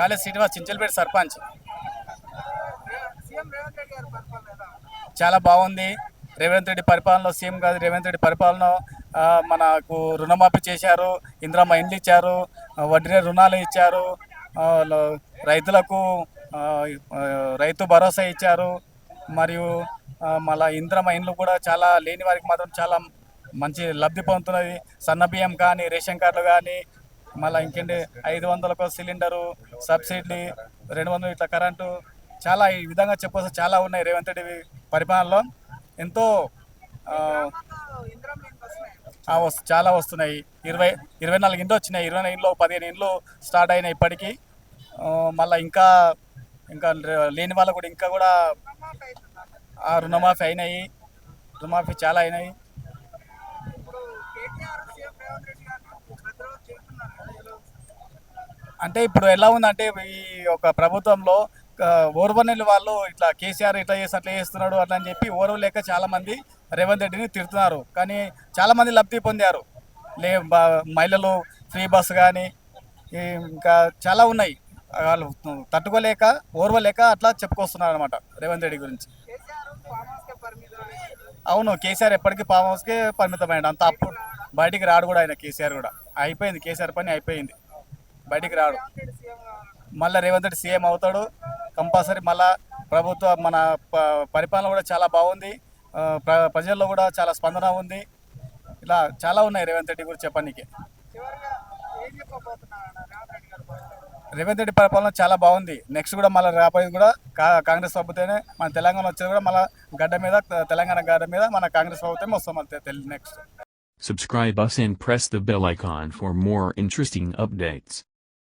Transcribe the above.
కాళేశ్ Srinivas చించలపేట sarpanch. CM Revanth Reddy గారి పరిపాలన ఎలా ఉంది? చాలా బాగుంది. రేవంత్ రెడ్డి పరిపాలనలో సీఎం కాదు, రేవంత్ రెడ్డి పరిపాలన మనకు రుణమాఫీ చేశారు, ఇందిరమ్మ ఇండ్లు ఇచ్చారు, వడ్డీ రుణాలు ఇచ్చారు, రైతులకు రైతు భరోసా ఇచ్చారు. మరియు మళ్ళీ ఇందిరమ్మ ఇండ్లు కూడా చాలా లేని వారికి మాత్రం చాలా మంచి లబ్ధి పొందుతున్నది. సన్న బియ్యం కానీ, రేషన్ కార్డులు కానీ, మళ్ళీ ఇంకేంటి 500కు సిలిండరు, సబ్సిడీ 200 ఇట్లా కరెంటు, చాలా ఈ విధంగా చెప్పొచ్చు. చాలా ఉన్నాయి రేవంత్ రెడ్డి పరిపాలనలో. ఎంతో చాలా వస్తున్నాయి. 24 ఇండ్లు వచ్చినాయి. 24 ఇండ్లు 15 ఇండ్లు స్టార్ట్ అయినాయి ఇప్పటికీ. మళ్ళీ ఇంకా లేని వాళ్ళకు కూడా ఇంకా కూడా రుణమాఫీ అయినాయి. రుణమాఫీ చాలా అయినాయి. అంటే ఇప్పుడు ఎలా ఉందంటే ఈ ఒక ప్రభుత్వంలో ఓర్వనేని వాళ్ళు ఇట్లా కేసీఆర్ ఇట్లా చేసి అట్లా చేస్తున్నాడు అట్లా అని చెప్పి ఓర్వలేక చాలామంది రేవంత్ రెడ్డిని తిడుతున్నారు. కానీ చాలామంది లబ్ధి పొందారు. మహిళలు ఫ్రీ బస్సు కానీ ఇంకా చాలా ఉన్నాయి. వాళ్ళు తట్టుకోలేక ఓర్వలేక అట్లా చెప్పుకొస్తున్నారు అనమాట రేవంత్ రెడ్డి గురించి. అవును, కేసీఆర్ ఎప్పటికీ ఫామ్ హౌస్కే పరిమితమైంది. అంత అప్పుడు బయటికి రాడు కూడా ఆయన. కేసీఆర్ కూడా అయిపోయింది, కేసీఆర్ పని అయిపోయింది, బయటికి రాడు. మళ్ళీ రేవంత్ రెడ్డి సీఎం అవుతాడు కంపల్సరీ. మళ్ళీ ప్రభుత్వ మన పరిపాలన కూడా చాలా బాగుంది. ప్రజల్లో కూడా చాలా స్పందన ఉంది. ఇలా చాలా ఉన్నాయి రేవంత్ రెడ్డి గురించి చెప్పడానికి. రేవంత్ రెడ్డి పరిపాలన చాలా బాగుంది. నెక్స్ట్ కూడా మళ్ళీ రాబోయేది కూడా కాంగ్రెస్ ప్రభుత్వమే. మన తెలంగాణ వచ్చేది కూడా మళ్ళీ గడ్డ మీద, తెలంగాణ గడ్డ మీద మన కాంగ్రెస్ ప్రభుత్వమే వస్తాం next. Subscribe us and press the bell icon for more interesting updates.